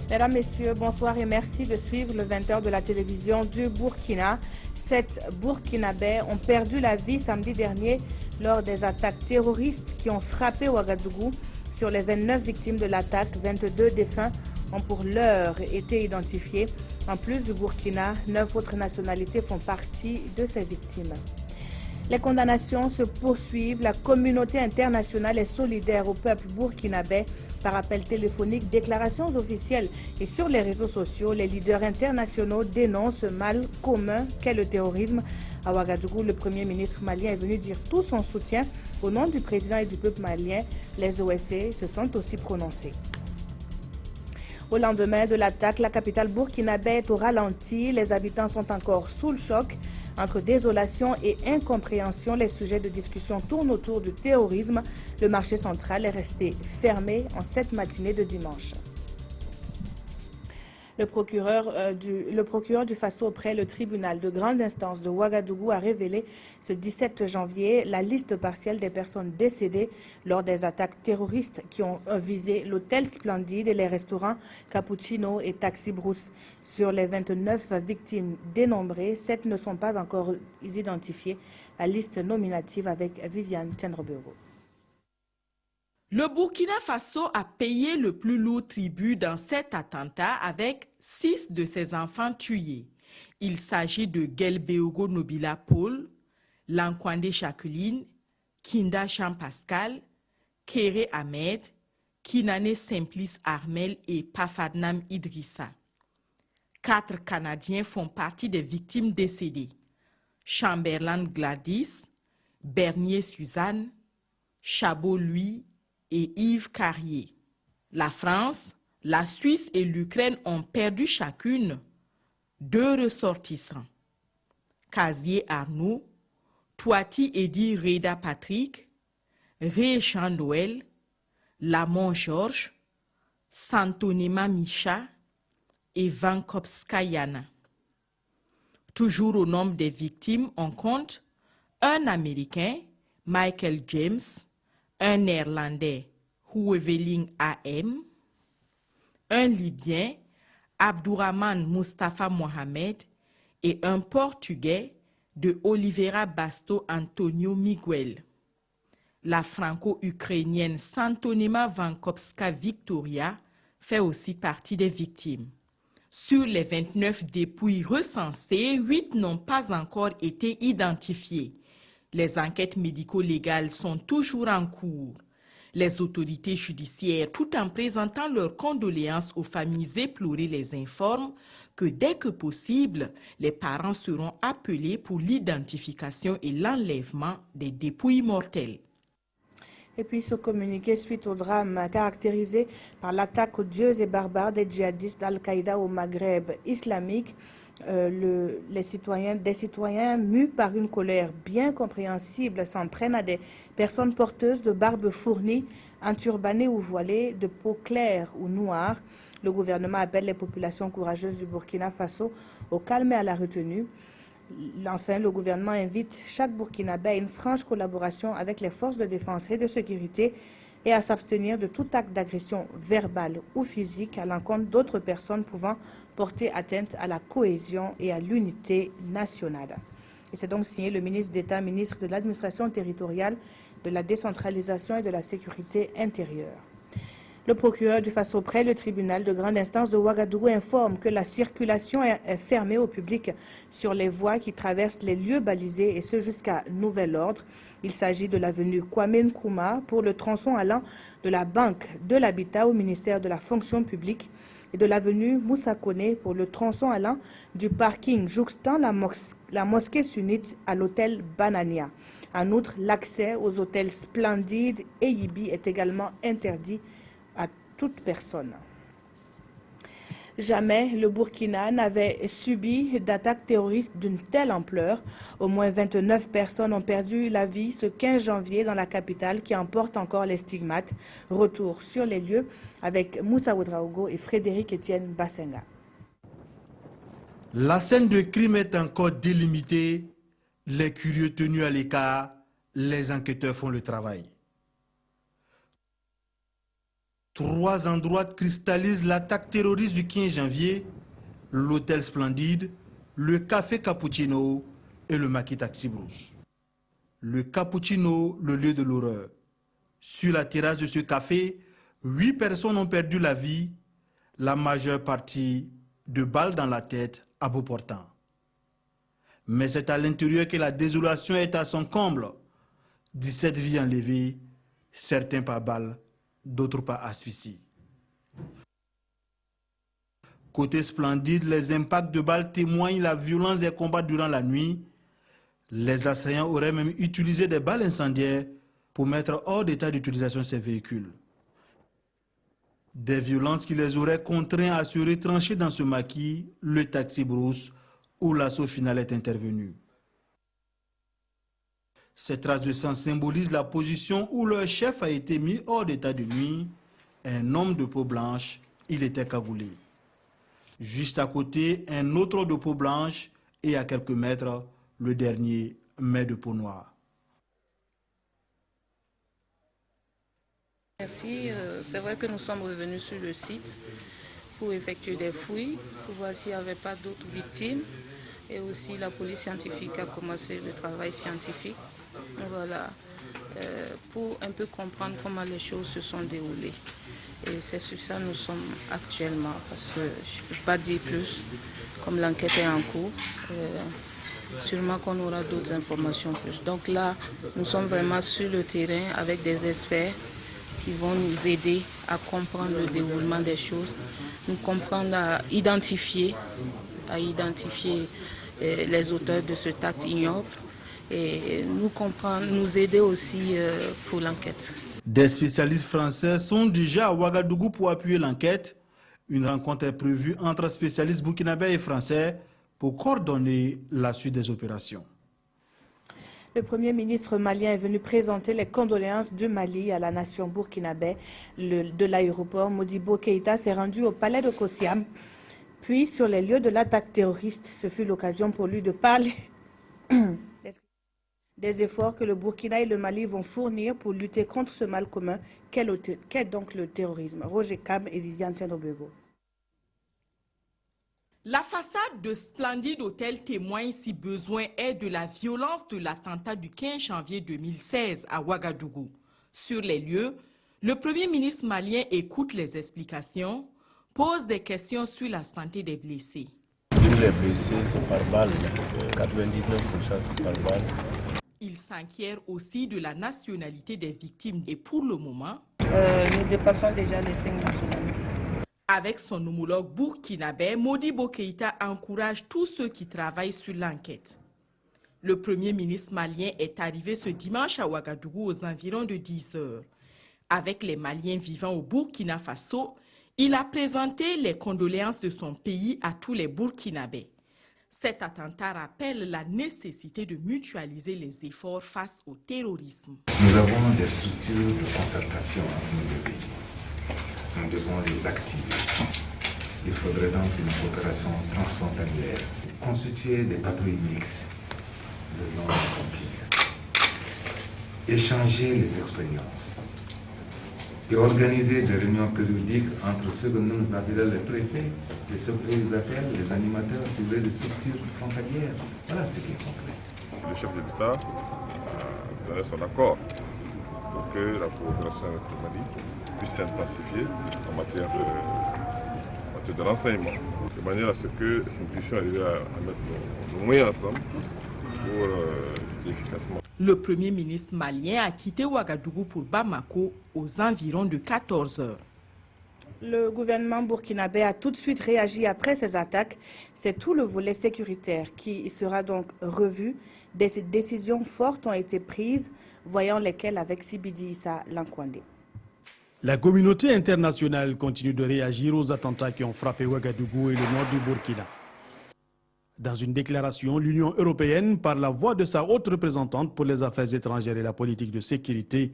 Mesdames, Messieurs, bonsoir et merci de suivre le 20h de la télévision du Burkina. 7 Burkinabés ont perdu la vie samedi dernier lors des attaques terroristes qui ont frappé Ouagadougou. Sur les 29 victimes de l'attaque, 22 défunts ont pour l'heure été identifiés. En plus du Burkina, 9 autres nationalités font partie de ces victimes. Les condamnations se poursuivent. La communauté internationale est solidaire au peuple burkinabé. Par appel téléphonique, déclarations officielles et sur les réseaux sociaux, les leaders internationaux dénoncent ce mal commun qu'est le terrorisme. À Ouagadougou, le Premier ministre malien est venu dire tout son soutien au nom du président et du peuple malien. Les OSC se sont aussi prononcés. Au lendemain de l'attaque, la capitale burkinabé est au ralenti. Les habitants sont encore sous le choc. Entre désolation et incompréhension, les sujets de discussion tournent autour du terrorisme. Le marché central est resté fermé en cette matinée de dimanche. Le procureur du Faso auprès le tribunal de grande instance de Ouagadougou a révélé ce 17 janvier la liste partielle des personnes décédées lors des attaques terroristes qui ont visé l'hôtel Splendide et les restaurants Cappuccino et Taxi Brousse. Sur les 29 victimes dénombrées, 7 ne sont pas encore identifiées. La liste nominative avec Viviane Tchendrobero. Le Burkina Faso a payé le plus lourd tribut dans cet attentat avec 6 de ses enfants tués. Il s'agit de Gelbeogo Nobila Paul, Lankwande Jacqueline, Kinda Jean-Pascal, Kéré Ahmed, Kinane Simplice Armel et Pafadnam Idrissa. 4 Canadiens font partie des victimes décédées. Chamberlain Gladys, Bernier Suzanne, Chabot Louis et Yves Carrier. La France, la Suisse et l'Ukraine ont perdu chacune 2 ressortissants. Casier Arnaud, Touati Edi Reda Patrick, Ré Jean Noël, Lamont Georges, Santonima Micha et Vankowska Yana. Toujours au nombre des victimes, on compte un Américain, Michael James, un Néerlandais, Houeveling AM, un Libyen, Abdourahman Mustafa Mohamed, et un Portugais de Oliveira Basto Antonio Miguel. La franco-ukrainienne Santonima Vankowska Victoria fait aussi partie des victimes. Sur les 29 dépouilles recensées, 8 n'ont pas encore été identifiées. Les enquêtes médico-légales sont toujours en cours. Les autorités judiciaires, tout en présentant leurs condoléances aux familles éplorées, les informent que dès que possible, les parents seront appelés pour l'identification et l'enlèvement des dépouilles mortelles. Et puis ce communiqué suite au drame caractérisé par l'attaque odieuse et barbare des djihadistes d'Al-Qaïda au Maghreb islamique. Des citoyens mus par une colère bien compréhensible s'en prennent à des personnes porteuses de barbes fournies, enturbanées ou voilées, de peau claire ou noire. Le gouvernement appelle les populations courageuses du Burkina Faso au calme et à la retenue. Enfin, le gouvernement invite chaque Burkinabé à une franche collaboration avec les forces de défense et de sécurité et à s'abstenir de tout acte d'agression verbale ou physique à l'encontre d'autres personnes pouvant porter atteinte à la cohésion et à l'unité nationale. Et c'est donc signé le ministre d'État, ministre de l'administration territoriale, de la décentralisation et de la sécurité intérieure. Le procureur du Faso auprès le tribunal de grande instance de Ouagadougou informe que la circulation est fermée au public sur les voies qui traversent les lieux balisés et ce jusqu'à nouvel ordre. Il s'agit de l'avenue Kwame Nkrumah pour le tronçon allant de la Banque de l'Habitat au ministère de la Fonction publique et de l'avenue Moussa Koné pour le tronçon allant du parking jouxtant la mosquée sunnite à l'hôtel Banania. En outre, l'accès aux hôtels Splendide et Yibi est également interdit à toute personne. Jamais le Burkina n'avait subi d'attaques terroristes d'une telle ampleur. Au moins 29 personnes ont perdu la vie ce 15 janvier dans la capitale qui en porte encore les stigmates. Retour sur les lieux avec Moussa Ouedraogo et Frédéric Etienne Bassenga. La scène de crime est encore délimitée. Les curieux tenus à l'écart, les enquêteurs font le travail. 3 endroits cristallisent l'attaque terroriste du 15 janvier, l'hôtel Splendide, le café Cappuccino et le Maki Taxi Brousse. Le Cappuccino, le lieu de l'horreur. Sur la terrasse de ce café, 8 personnes ont perdu la vie, la majeure partie de balles dans la tête à bout portant. Mais c'est à l'intérieur que la désolation est à son comble. 17 vies enlevées, certains par balles, d'autres par asphyxie. Côté Splendide, les impacts de balles témoignent la violence des combats durant la nuit. Les assaillants auraient même utilisé des balles incendiaires pour mettre hors d'état d'utilisation ces véhicules. Des violences qui les auraient contraints à se retrancher dans ce maquis, le Taxi Brousse, où l'assaut final est intervenu. Ces traces de sang symbolisent la position où leur chef a été mis hors d'état de nuit. Un homme de peau blanche, il était cagoulé. Juste à côté, un autre de peau blanche et à quelques mètres, le dernier, mais de peau noire. Merci. C'est vrai que nous sommes revenus sur le site pour effectuer des fouilles, pour voir s'il n'y avait pas d'autres victimes. Et aussi la police scientifique a commencé le travail scientifique. Voilà, pour un peu comprendre comment les choses se sont déroulées. Et c'est sur ça que nous sommes actuellement, parce que je ne peux pas dire plus, comme l'enquête est en cours. Sûrement qu'on aura d'autres informations plus. Donc là, nous sommes vraiment sur le terrain avec des experts qui vont nous aider à comprendre le déroulement des choses, nous comprendre à identifier les auteurs de cet acte ignoble et nous aider aussi pour l'enquête. Des spécialistes français sont déjà à Ouagadougou pour appuyer l'enquête. Une rencontre est prévue entre spécialistes burkinabés et français pour coordonner la suite des opérations. Le Premier ministre malien est venu présenter les condoléances du Mali à la nation burkinabé. De l'aéroport, Modibo Keïta s'est rendu au palais de Kossiam. Puis, sur les lieux de l'attaque terroriste, ce fut l'occasion pour lui de parler des efforts que le Burkina et le Mali vont fournir pour lutter contre ce mal commun qu'est donc le terrorisme. Roger Cam et Viviane Tiendobego. La façade de Splendide Hôtel témoigne, si besoin est, de la violence de l'attentat du 15 janvier 2016 à Ouagadougou. Sur les lieux, le Premier ministre malien écoute les explications, pose des questions sur la santé des blessés. Les blessés, c'est par balle. 99% c'est par balle. Il s'inquiète aussi de la nationalité des victimes et pour le moment, nous dépassons déjà les 5 nationalités. Avec son homologue burkinabé, Modibo Keïta encourage tous ceux qui travaillent sur l'enquête. Le Premier ministre malien est arrivé ce dimanche à Ouagadougou aux environs de 10 heures. Avec les Maliens vivant au Burkina Faso, il a présenté les condoléances de son pays à tous les Burkinabés. Cet attentat rappelle la nécessité de mutualiser les efforts face au terrorisme. Nous avons des structures de concertation entre nos deux pays. Nous devons les activer. Il faudrait donc une coopération transfrontalière, constituer des patrouilles mixtes le long des frontières, échanger les expériences et organiser des réunions périodiques entre ceux que nous appelons les préfets et ceux que nous appellent les animateurs des structures frontalières. Voilà ce qui est concret. Le chef de l'État a donné son accord pour que la coopération avec le Mali puisse s'intensifier en matière de renseignement, de manière à ce que nous puissions arriver à mettre nos moyens ensemble pour lutter efficacement. Le Premier ministre malien a quitté Ouagadougou pour Bamako aux environs de 14 heures. Le gouvernement burkinabé a tout de suite réagi après ces attaques. C'est tout le volet sécuritaire qui sera donc revu. Des décisions fortes ont été prises, voyant lesquelles avec Sibidi Issa Lankwandé. La communauté internationale continue de réagir aux attentats qui ont frappé Ouagadougou et le nord du Burkina. Dans une déclaration, l'Union européenne, par la voix de sa haute représentante pour les affaires étrangères et la politique de sécurité,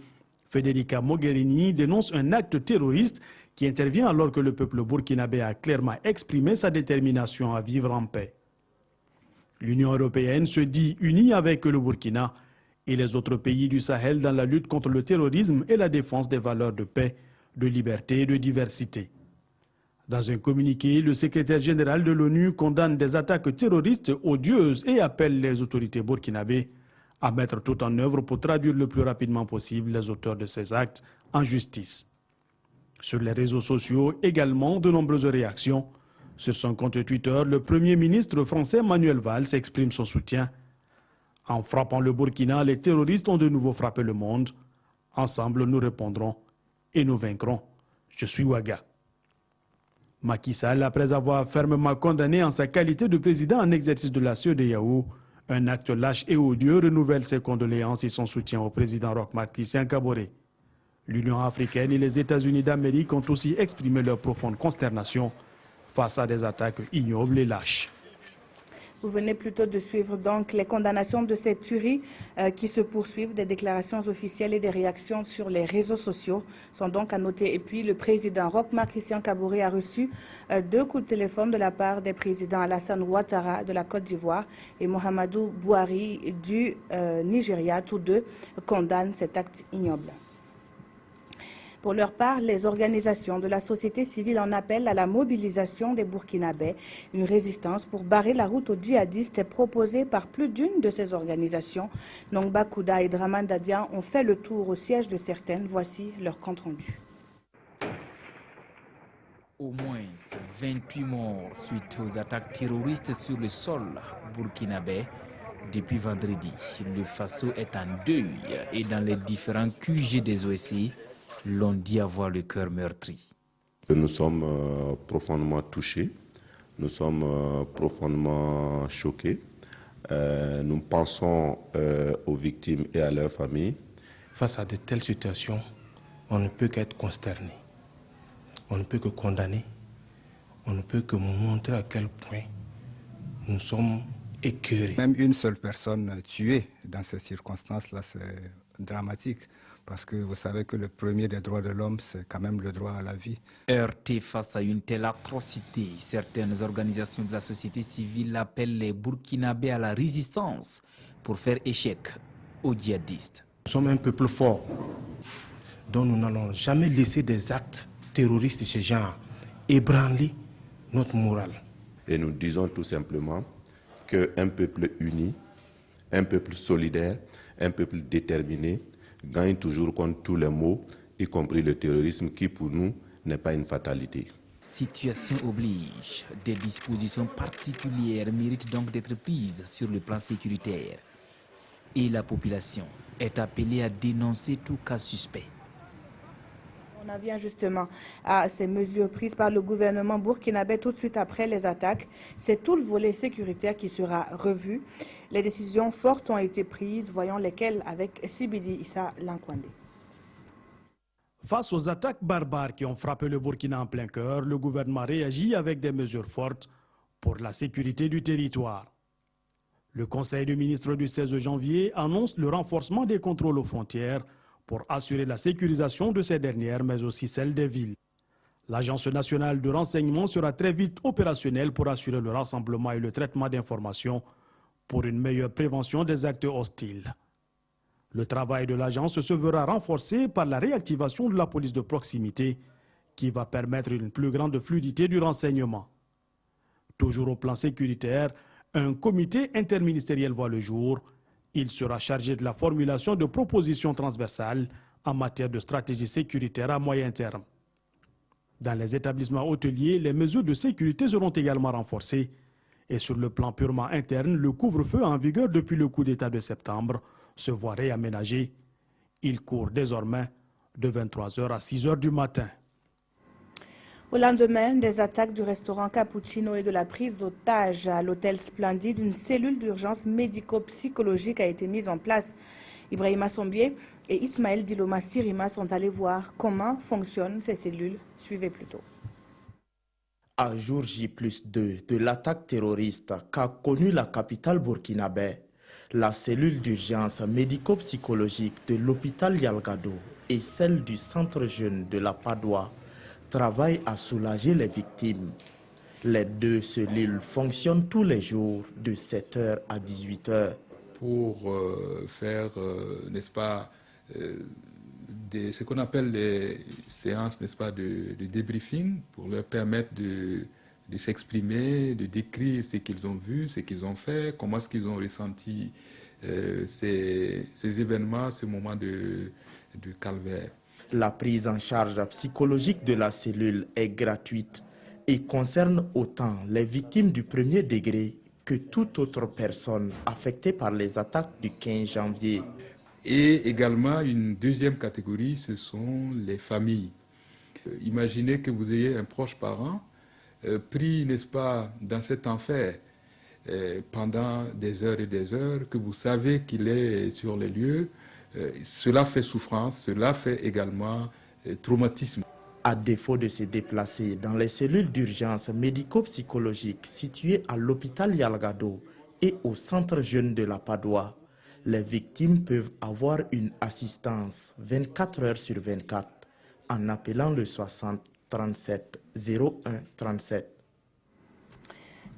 Federica Mogherini, dénonce un acte terroriste qui intervient alors que le peuple burkinabé a clairement exprimé sa détermination à vivre en paix. L'Union européenne se dit unie avec le Burkina et les autres pays du Sahel dans la lutte contre le terrorisme et la défense des valeurs de paix, de liberté et de diversité. Dans un communiqué, le secrétaire général de l'ONU condamne des attaques terroristes odieuses et appelle les autorités burkinabées à mettre tout en œuvre pour traduire le plus rapidement possible les auteurs de ces actes en justice. Sur les réseaux sociaux, également, de nombreuses réactions. Sur son compte Twitter, le Premier ministre français Manuel Valls exprime son soutien. En frappant le Burkina, les terroristes ont de nouveau frappé le monde. Ensemble, nous répondrons et nous vaincrons. Je suis Ouaga. Macky Sall, après avoir fermement condamné en sa qualité de président en exercice de la CEDEAO, un acte lâche et odieux, renouvelle ses condoléances et son soutien au président Roch-Marc Christian Kaboré. L'Union africaine et les États-Unis d'Amérique ont aussi exprimé leur profonde consternation face à des attaques ignobles et lâches. Vous venez plutôt de suivre donc les condamnations de cette tuerie qui se poursuivent. Des déclarations officielles et des réactions sur les réseaux sociaux sont donc à noter. Et puis le président Roch-Marc Christian Kaboré a reçu 2 coups de téléphone de la part des présidents Alassane Ouattara de la Côte d'Ivoire et Mohamedou Bouhari du Nigeria. Tous deux condamnent cet acte ignoble. Pour leur part, les organisations de la société civile en appellent à la mobilisation des Burkinabés. Une résistance pour barrer la route aux djihadistes est proposée par plus d'une de ces organisations. Nongba Kouda et Draman Dadian ont fait le tour au siège de certaines. Voici leur compte rendu. Au moins 28 morts suite aux attaques terroristes sur le sol burkinabé. Depuis vendredi, le Faso est en deuil et dans les différents QG des OSI, l'on dit avoir le cœur meurtri. Nous sommes profondément touchés, nous sommes profondément choqués. Nous pensons aux victimes et à leurs familles. Face à de telles situations, on ne peut qu'être consterné. On ne peut que condamner. On ne peut que montrer à quel point nous sommes écœurés. Même une seule personne tuée dans ces circonstances-là, c'est dramatique. Parce que vous savez que le premier des droits de l'homme, c'est quand même le droit à la vie. Heurté face à une telle atrocité, certaines organisations de la société civile appellent les Burkinabés à la résistance pour faire échec aux djihadistes. Nous sommes un peuple fort, dont nous n'allons jamais laisser des actes terroristes de ce genre ébranler notre morale. Et nous disons tout simplement qu'un peuple uni, un peuple solidaire, un peuple déterminé, gagne toujours contre tous les maux, y compris le terrorisme qui pour nous n'est pas une fatalité. Situation oblige, des dispositions particulières méritent donc d'être prises sur le plan sécuritaire. Et la population est appelée à dénoncer tout cas suspect. On en vient justement à ces mesures prises par le gouvernement burkinabé tout de suite après les attaques. C'est tout le volet sécuritaire qui sera revu. Les décisions fortes ont été prises, voyons lesquelles avec Sibidi Issa Lankwande. Face aux attaques barbares qui ont frappé le Burkina en plein cœur, le gouvernement réagit avec des mesures fortes pour la sécurité du territoire. Le Conseil des ministres du 16 janvier annonce le renforcement des contrôles aux frontières pour assurer la sécurisation de ces dernières, mais aussi celle des villes. L'Agence nationale de renseignement sera très vite opérationnelle pour assurer le rassemblement et le traitement d'informations pour une meilleure prévention des actes hostiles. Le travail de l'agence se verra renforcé par la réactivation de la police de proximité qui va permettre une plus grande fluidité du renseignement. Toujours au plan sécuritaire, un comité interministériel voit le jour. Il sera chargé de la formulation de propositions transversales en matière de stratégie sécuritaire à moyen terme. Dans les établissements hôteliers, les mesures de sécurité seront également renforcées. Et sur le plan purement interne, le couvre-feu en vigueur depuis le coup d'État de septembre se voit réaménagé. Il court désormais de 23h à 6h du matin. Au lendemain des attaques du restaurant Cappuccino et de la prise d'otage à l'hôtel Splendide, une cellule d'urgence médico-psychologique a été mise en place. Ibrahima Sombier et Ismaël Diloma Sirima sont allés voir comment fonctionnent ces cellules. Suivez plutôt. À jour J+2 de l'attaque terroriste qu'a connue la capitale burkinabé, la cellule d'urgence médico-psychologique de l'hôpital Yalgado et celle du centre jeune de la Padoue travaillent à soulager les victimes. Les deux cellules fonctionnent tous les jours de 7h à 18h. Pour faire, n'est-ce pas, ce qu'on appelle les séances, n'est-ce pas, de débriefing pour leur permettre de s'exprimer, de décrire ce qu'ils ont vu, ce qu'ils ont fait, comment est-ce qu'ils ont ressenti ces événements, ce moment de calvaire. La prise en charge psychologique de la cellule est gratuite et concerne autant les victimes du premier degré que toute autre personne affectée par les attaques du 15 janvier. Et également une deuxième catégorie, ce sont les familles. Imaginez que vous ayez un proche parent pris, n'est-ce pas, dans cet enfer pendant des heures et des heures, que vous savez qu'il est sur les lieux. Cela fait souffrance, cela fait également traumatisme. À défaut de se déplacer dans les cellules d'urgence médico-psychologiques situées à l'hôpital Yalgado et au centre jeune de la Padoue, les victimes peuvent avoir une assistance 24 heures sur 24 en appelant le 60 37 01 37.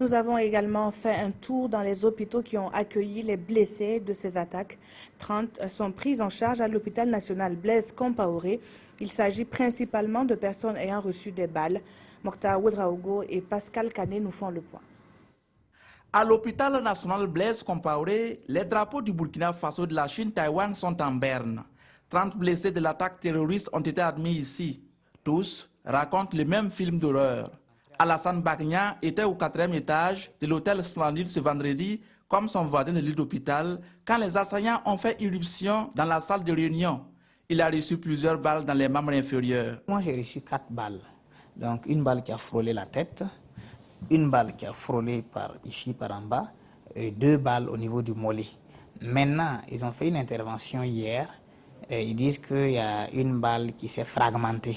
Nous avons également fait un tour dans les hôpitaux qui ont accueilli les blessés de ces attaques. 30 sont pris en charge à l'hôpital national Blaise Compaoré. Il s'agit principalement de personnes ayant reçu des balles. Mokhtar Ouedraogo et Pascal Canet nous font le point. À l'hôpital national Blaise Compaoré, les drapeaux du Burkina Faso, de la Chine, Taïwan sont en berne. 30 blessés de l'attaque terroriste ont été admis ici. Tous racontent le même film d'horreur. Alassane Bagna était au 4e étage de l'hôtel Splendide ce vendredi, comme son voisin de lit d'hôpital, quand les assaillants ont fait irruption dans la salle de réunion. Il a reçu plusieurs balles dans les membres inférieurs. Moi, j'ai reçu 4 balles. Donc, une balle qui a frôlé la tête, une balle qui a frôlé par ici, par en bas, et 2 balles au niveau du mollet. Maintenant, ils ont fait une intervention hier. Et ils disent qu'il y a une balle qui s'est fragmentée.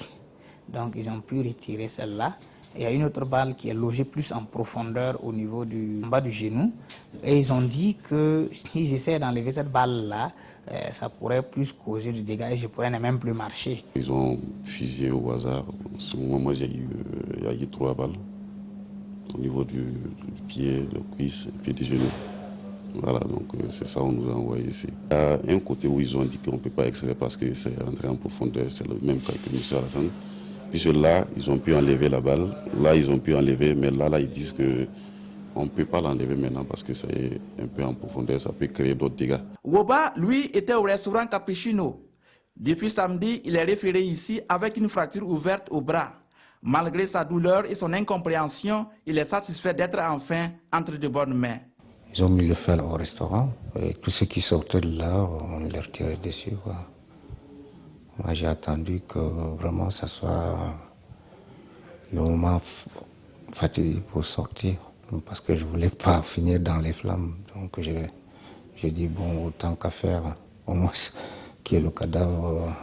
Donc, ils ont pu retirer celle-là. Il y a une autre balle qui est logée plus en profondeur au niveau en bas du genou. Et ils ont dit que s'ils essaient d'enlever cette balle-là, ça pourrait plus causer du dégât et je pourrais ne même plus marcher. Ils ont fusillé au hasard. En ce moment, moi, il y a eu 3 balles au niveau du pied, de cuisse et puis du genou. Voilà, donc c'est ça qu'on nous a envoyé ici. Il y a un côté où ils ont dit qu'on ne peut pas extraire parce que c'est rentré en profondeur, c'est le même cas que M. Alassane. Puisque là, ils ont pu enlever la balle, là, ils ont pu enlever, mais là ils disent qu'on ne peut pas l'enlever maintenant parce que c'est un peu en profondeur, ça peut créer d'autres dégâts. Woba, lui, était au restaurant Capuchino. Depuis samedi, il est référé ici avec une fracture ouverte au bras. Malgré sa douleur et son incompréhension, il est satisfait d'être enfin entre de bonnes mains. Ils ont mis le feu au restaurant et tous ceux qui sortaient de là, on les retirait dessus, quoi. Moi, j'ai attendu que vraiment ça soit le moment fatidique pour sortir, parce que je ne voulais pas finir dans les flammes. Donc j'ai dit, bon, autant qu'à faire, au moins qu'il y ait le cadavre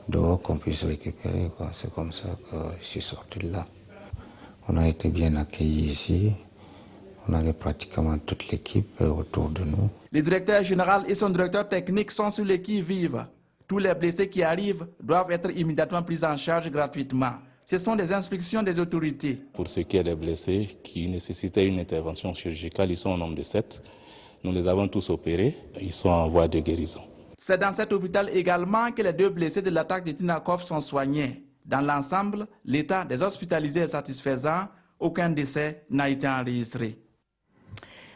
dehors qu'on puisse récupérer. C'est comme ça que je suis sorti de là. On a été bien accueillis ici. On avait pratiquement toute l'équipe autour de nous. Le directeur général et son directeur technique sont sur les qui-vive. Tous les blessés qui arrivent doivent être immédiatement pris en charge gratuitement. Ce sont des instructions des autorités. Pour ce qui est des blessés qui nécessitaient une intervention chirurgicale, ils sont au nombre de 7. Nous les avons tous opérés. Ils sont en voie de guérison. C'est dans cet hôpital également que les 2 blessés de l'attaque de Tinakov sont soignés. Dans l'ensemble, l'état des hospitalisés est satisfaisant. Aucun décès n'a été enregistré.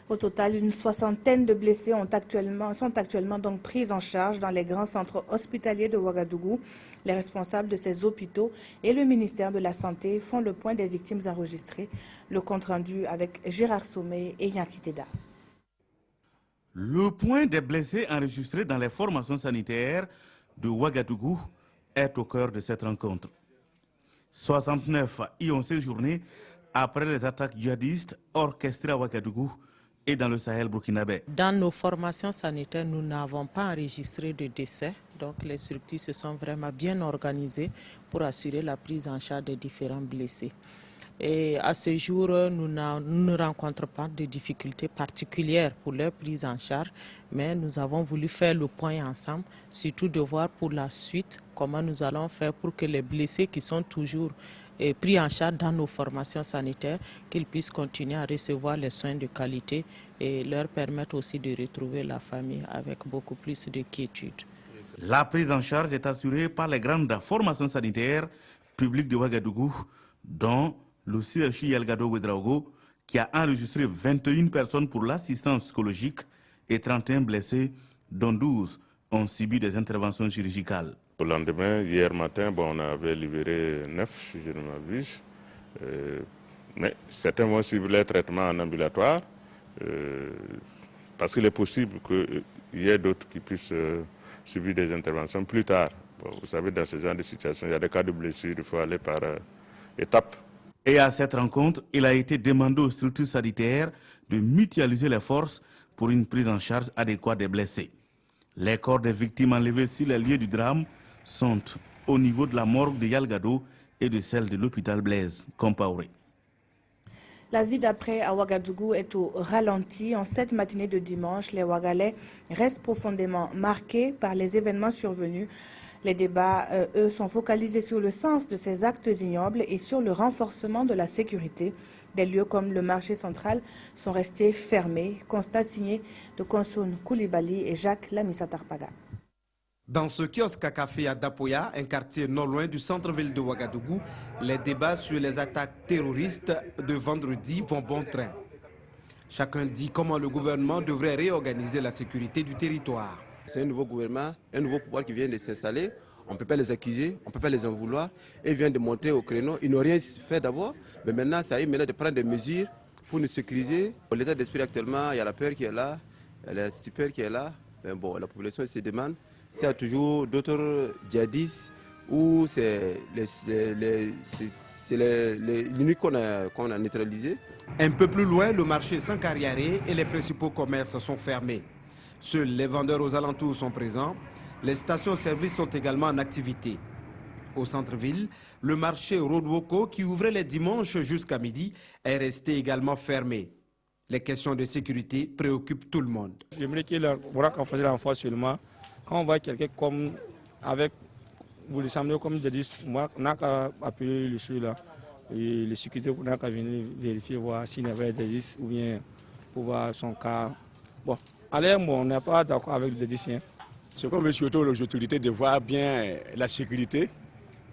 Au total, une 60aine de blessés sont actuellement donc pris en charge dans les grands centres hospitaliers de Ouagadougou. Les responsables de ces hôpitaux et le ministère de la Santé font le point des victimes enregistrées. Le compte-rendu avec Gérard Sommet et Yankiteda. Le point des blessés enregistrés dans les formations sanitaires de Ouagadougou est au cœur de cette rencontre. 69 y ont séjourné après les attaques djihadistes orchestrées à Ouagadougou et dans le Sahel burkinabé. Dans nos formations sanitaires, nous n'avons pas enregistré de décès. Donc les structures se sont vraiment bien organisées pour assurer la prise en charge des différents blessés. Et à ce jour, nous ne rencontrons pas de difficultés particulières pour leur prise en charge, mais nous avons voulu faire le point ensemble, surtout de voir pour la suite comment nous allons faire pour que les blessés qui sont toujours pris en charge dans nos formations sanitaires, qu'ils puissent continuer à recevoir les soins de qualité et leur permettre aussi de retrouver la famille avec beaucoup plus de quiétude. La prise en charge est assurée par les grandes formations sanitaires publiques de Ouagadougou, dont le CHU Yalgado Ouedraogo, qui a enregistré 21 personnes pour l'assistance psychologique et 31 blessés, dont 12 ont subi des interventions chirurgicales. Au lendemain, hier matin, on avait libéré 9, si je ne m'abuse. Mais certains vont suivre les traitements en ambulatoire, parce qu'il est possible qu'il y ait d'autres qui puissent subir des interventions plus tard. Bon, vous savez, dans ce genre de situation, il y a des cas de blessures, il faut aller par étapes. Et à cette rencontre, il a été demandé aux structures sanitaires de mutualiser les forces pour une prise en charge adéquate des blessés. Les corps des victimes enlevées sur les lieux du drame sont au niveau de la morgue de Yalgado et de celle de l'hôpital Blaise Compaoré. La vie d'après à Ouagadougou est au ralenti. En cette matinée de dimanche, les Ouagalais restent profondément marqués par les événements survenus. Les débats, eux, sont focalisés sur le sens de ces actes ignobles et sur le renforcement de la sécurité. Des lieux comme le marché central sont restés fermés. Constat signé de Konsoun Koulibaly et Jacques Lamissa-Tarpada. Dans ce kiosque à café à Dapoya, un quartier non loin du centre-ville de Ouagadougou, les débats sur les attaques terroristes de vendredi vont bon train. Chacun dit comment le gouvernement devrait réorganiser la sécurité du territoire. C'est un nouveau gouvernement, un nouveau pouvoir qui vient de s'installer. On ne peut pas les accuser, on ne peut pas les en vouloir. Ils viennent de monter au créneau. Ils n'ont rien fait d'abord, mais maintenant, ça y est maintenant de prendre des mesures pour nous sécuriser. L'état d'esprit actuellement, il y a la peur qui est là, il y a la stupeur qui est là. Mais bon, la population se demande s'il y a toujours d'autres djihadistes ou c'est l'unique qu'on a neutralisé. Un peu plus loin, le marché Sankariaré et les principaux commerces sont fermés. Seuls les vendeurs aux alentours sont présents. Les stations-service sont également en activité. Au centre-ville, le marché Rodwoko, qui ouvrait les dimanches jusqu'à midi, est resté également fermé. Les questions de sécurité préoccupent tout le monde. J'aimerais qu'il qu'on fasse l'enfant seulement. Quand on voit quelqu'un comme avec, vous le savez, comme je dis, moi, on n'a qu'à appeler le chef là. Et les sécurités, on n'a qu'à venir vérifier, voir s'il y avait des risques ou bien pour voir son cas. Bon, allez, on n'est pas d'accord avec le décien. Ce qu'on veut surtout aux autorités de voir bien la sécurité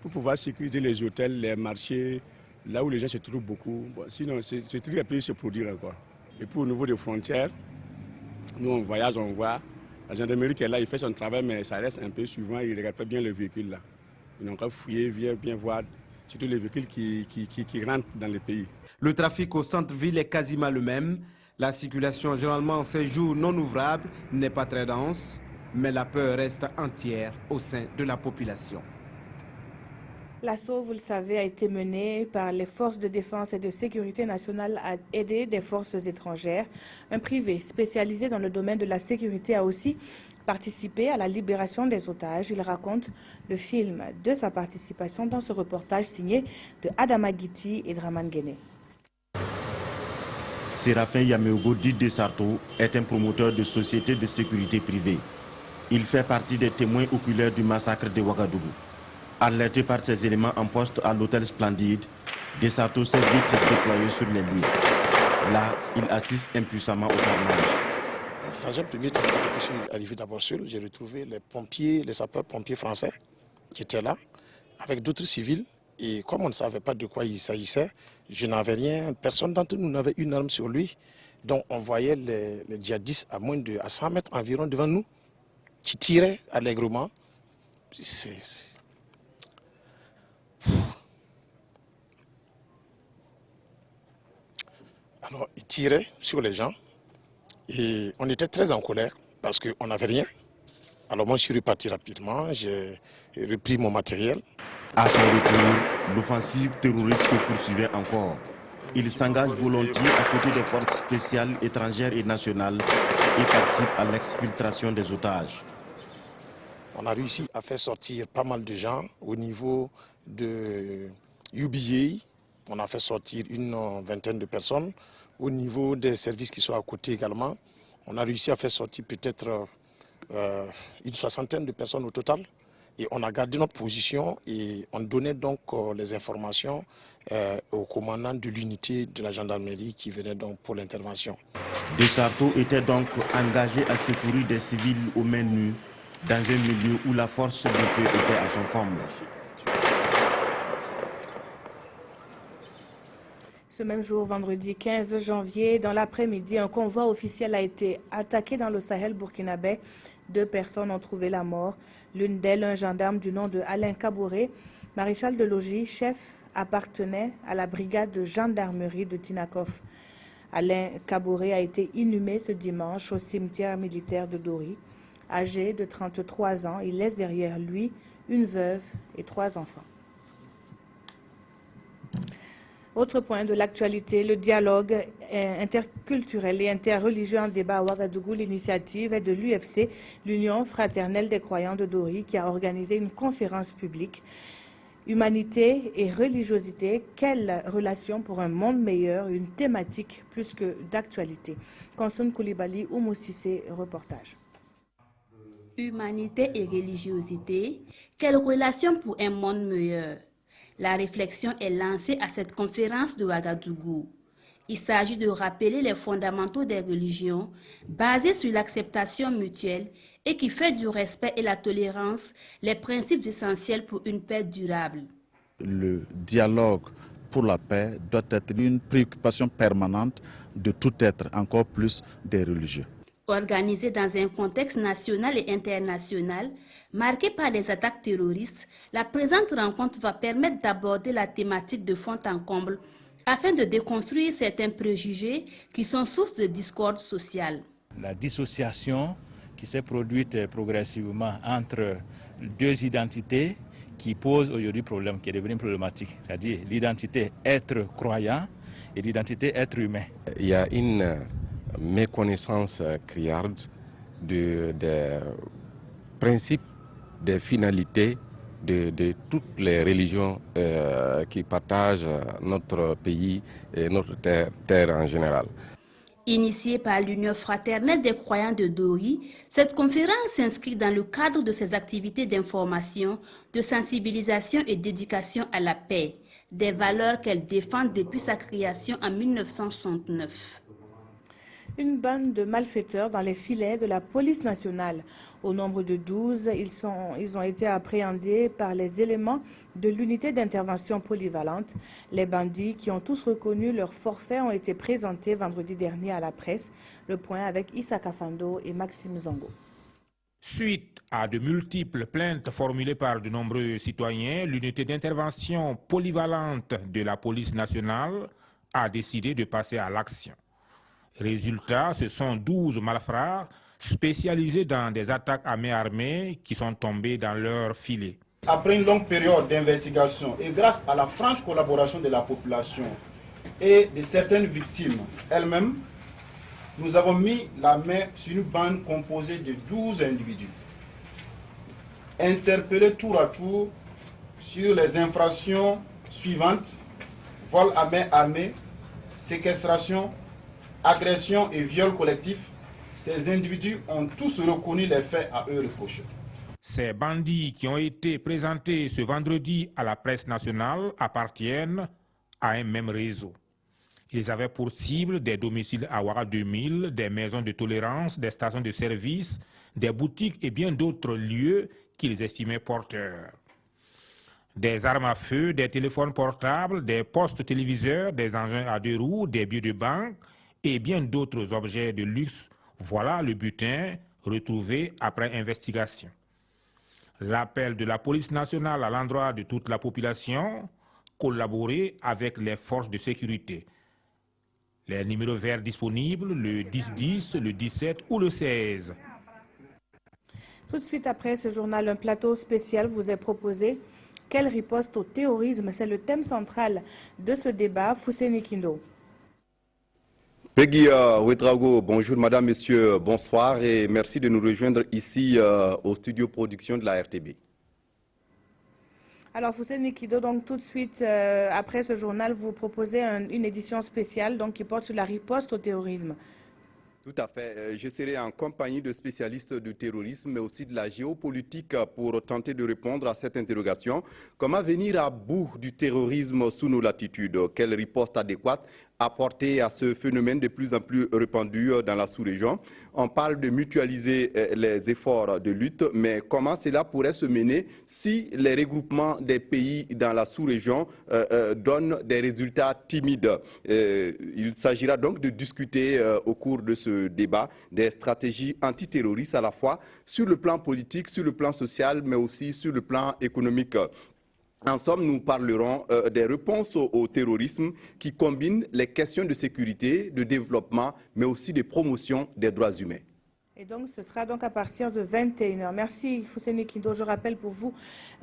pour pouvoir sécuriser les hôtels, les marchés, là où les gens se trouvent beaucoup. Bon, sinon, ce truc peut se produire encore. Et puis au niveau des frontières, nous on voyage, on voit. La gendarmerie qui est là, il fait son travail, mais ça reste un peu suivant, il ne regarde pas bien le véhicule là. Ils n'ont qu'à fouiller, bien voir, surtout les véhicules qui rentrent dans le pays. Le trafic au centre-ville est quasiment le même. La circulation, généralement en ces jours non ouvrables, n'est pas très dense, mais la peur reste entière au sein de la population. L'assaut, vous le savez, a été mené par les forces de défense et de sécurité nationale à aider des forces étrangères. Un privé spécialisé dans le domaine de la sécurité a aussi participé à la libération des otages. Il raconte le film de sa participation dans ce reportage signé de Adama Guiti et Draman Guéné. Séraphin Yameogo dit de Sarto est un promoteur de sociétés de sécurité privée. Il fait partie des témoins oculaires du massacre de Ouagadougou. Alerté par ses éléments en poste à l'hôtel Splendide, De Sarto s'est vite déployé sur les lieux. Là, il assiste impuissamment au carnage. Dans un premier temps, je suis arrivé d'abord seul. J'ai retrouvé les pompiers, les sapeurs-pompiers français qui étaient là, avec d'autres civils. Et comme on ne savait pas de quoi il s'agissait, je n'avais rien, personne d'entre nous n'avait une arme sur lui. Donc on voyait les djihadistes à 100 mètres environ devant nous, qui tiraient allègrement. Alors ils tiraient sur les gens et on était très en colère parce qu'on n'avait rien. Alors moi je suis reparti rapidement, j'ai repris mon matériel. À son retour, l'offensive terroriste se poursuivait encore. Il s'engage volontiers à côté des forces spéciales étrangères et nationales et participe à l'exfiltration des otages. On a réussi à faire sortir pas mal de gens au niveau de UBA. On a fait sortir une vingtaine de personnes. Au niveau des services qui sont à côté également, on a réussi à faire sortir peut-être une soixantaine de personnes au total. Et on a gardé notre position et on donnait donc les informations au commandant de l'unité de la gendarmerie qui venait donc pour l'intervention. De Sarto était donc engagé à secourir des civils aux mains nues dans un milieu où la force de feu était à son comble. Ce même jour, vendredi 15 janvier, dans l'après-midi, un convoi officiel a été attaqué dans le Sahel burkinabé. 2 personnes ont trouvé la mort. L'une d'elles, un gendarme du nom de Alain Kabouré, maréchal de logis, chef, appartenait à la brigade de gendarmerie de Tinakov. Alain Kabouré a été inhumé ce dimanche au cimetière militaire de Dori. Âgé de 33 ans, il laisse derrière lui une veuve et 3 enfants. Autre point de l'actualité, le dialogue interculturel et interreligieux en débat à Ouagadougou. L'initiative est de l'UFC, l'Union fraternelle des croyants de Dori, qui a organisé une conférence publique. Humanité et religiosité, quelle relation pour un monde meilleur, une thématique plus que d'actualité. Konsoun Koulibaly, Oumou Sissé, reportage. Humanité et religiosité, quelle relation pour un monde meilleur? La réflexion est lancée à cette conférence de Ouagadougou. Il s'agit de rappeler les fondamentaux des religions basés sur l'acceptation mutuelle et qui fait du respect et la tolérance les principes essentiels pour une paix durable. Le dialogue pour la paix doit être une préoccupation permanente de tout être, encore plus des religieux. Organisée dans un contexte national et international, marqué par les attaques terroristes, la présente rencontre va permettre d'aborder la thématique de fond en comble afin de déconstruire certains préjugés qui sont source de discorde sociale. La dissociation qui s'est produite progressivement entre 2 identités qui posent aujourd'hui problème, qui est devenue problématique, c'est-à-dire l'identité être croyant et l'identité être humain. Il y a une méconnaissance criarde des principes, des finalités de toutes les religions qui partagent notre pays et notre terre en général. Initiée par l'Union fraternelle des croyants de Dori, cette conférence s'inscrit dans le cadre de ses activités d'information, de sensibilisation et d'éducation à la paix, des valeurs qu'elle défend depuis sa création en 1969. Une bande de malfaiteurs dans les filets de la police nationale. Au nombre de 12, ils ont été appréhendés par les éléments de l'unité d'intervention polyvalente. Les bandits, qui ont tous reconnu leur forfait, ont été présentés vendredi dernier à la presse. Le point avec Issa Kafando et Maxime Zongo. Suite à de multiples plaintes formulées par de nombreux citoyens, l'unité d'intervention polyvalente de la police nationale a décidé de passer à l'action. Résultat, ce sont 12 malfrats spécialisés dans des attaques à main armée qui sont tombés dans leur filet. Après une longue période d'investigation et grâce à la franche collaboration de la population et de certaines victimes elles-mêmes, nous avons mis la main sur une bande composée de 12 individus, interpellés tour à tour sur les infractions suivantes: vol à main armée, séquestration, agression et viol collectif. Ces individus ont tous reconnu les faits à eux reprochés. Ces bandits qui ont été présentés ce vendredi à la presse nationale appartiennent à un même réseau. Ils avaient pour cible des domiciles à Ouara 2000, des maisons de tolérance, des stations de service, des boutiques et bien d'autres lieux qu'ils estimaient porteurs. Des armes à feu, des téléphones portables, des postes téléviseurs, des engins à 2 roues, des billets de banque et bien d'autres objets de luxe. Voilà le butin retrouvé après investigation. L'appel de la police nationale à l'endroit de toute la population: collaborer avec les forces de sécurité. Les numéros verts disponibles, le 1010, le 17 ou le 16. Tout de suite après ce journal, un plateau spécial vous est proposé. Quelle riposte au terrorisme? C'est le thème central de ce débat. Fousseni Kindo. Peggy Ouedraogo, bonjour madame, monsieur, bonsoir et merci de nous rejoindre ici au studio production de la RTB. Alors Fousseni Kindo, donc tout de suite après ce journal, vous proposez une édition spéciale donc, qui porte sur la riposte au terrorisme. Tout à fait. Je serai en compagnie de spécialistes du terrorisme, mais aussi de la géopolitique pour tenter de répondre à cette interrogation. Comment venir à bout du terrorisme sous nos latitudes? Quelle riposte adéquate apporter à ce phénomène de plus en plus répandu dans la sous-région? On parle de mutualiser les efforts de lutte, mais comment cela pourrait se mener si les regroupements des pays dans la sous-région donnent des résultats timides? Il s'agira donc de discuter au cours de ce débat des stratégies antiterroristes à la fois sur le plan politique, sur le plan social, mais aussi sur le plan économique. En somme, nous parlerons des réponses au terrorisme qui combinent les questions de sécurité, de développement, mais aussi de promotion des droits humains. Et donc, ce sera donc à partir de 21h. Merci, Fousseni Kindo. Je rappelle pour vous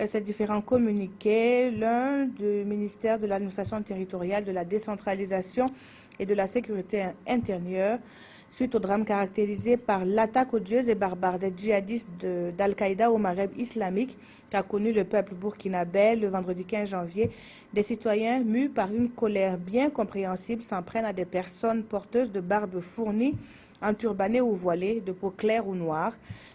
ces différents communiqués. L'un du ministère de l'administration territoriale, de la décentralisation et de la sécurité intérieure, suite au drame caractérisé par l'attaque odieuse et barbare des djihadistes d'Al-Qaïda au Maghreb islamique qu'a connu le peuple burkinabé le vendredi 15 janvier. Des citoyens mus par une colère bien compréhensible s'en prennent à des personnes porteuses de barbes fournies, enturbanées ou voilées, de peau claire ou noire.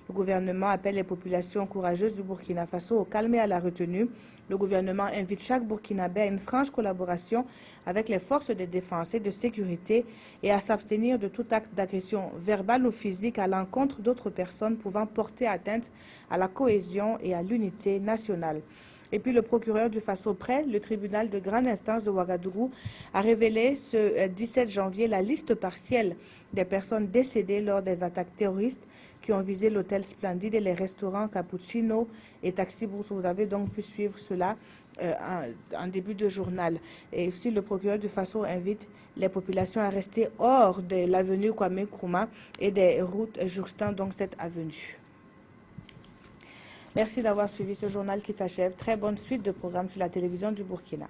Le gouvernement appelle les populations courageuses du Burkina Faso au calme et à la retenue. Le gouvernement invite chaque Burkinabé à une franche collaboration avec les forces de défense et de sécurité et à s'abstenir de tout acte d'agression verbale ou physique à l'encontre d'autres personnes pouvant porter atteinte à la cohésion et à l'unité nationale. Et puis le procureur du Faso Près, le tribunal de grande instance de Ouagadougou, a révélé ce 17 janvier la liste partielle des personnes décédées lors des attaques terroristes qui ont visé l'hôtel Splendide et les restaurants Cappuccino et Taxi Bourse. Vous avez donc pu suivre cela en début de journal. Et aussi, le procureur du Faso invite les populations à rester hors de l'avenue Kwame Nkrumah et des routes jouxtant donc cette avenue. Merci d'avoir suivi ce journal qui s'achève. Très bonne suite de programmes sur la télévision du Burkina.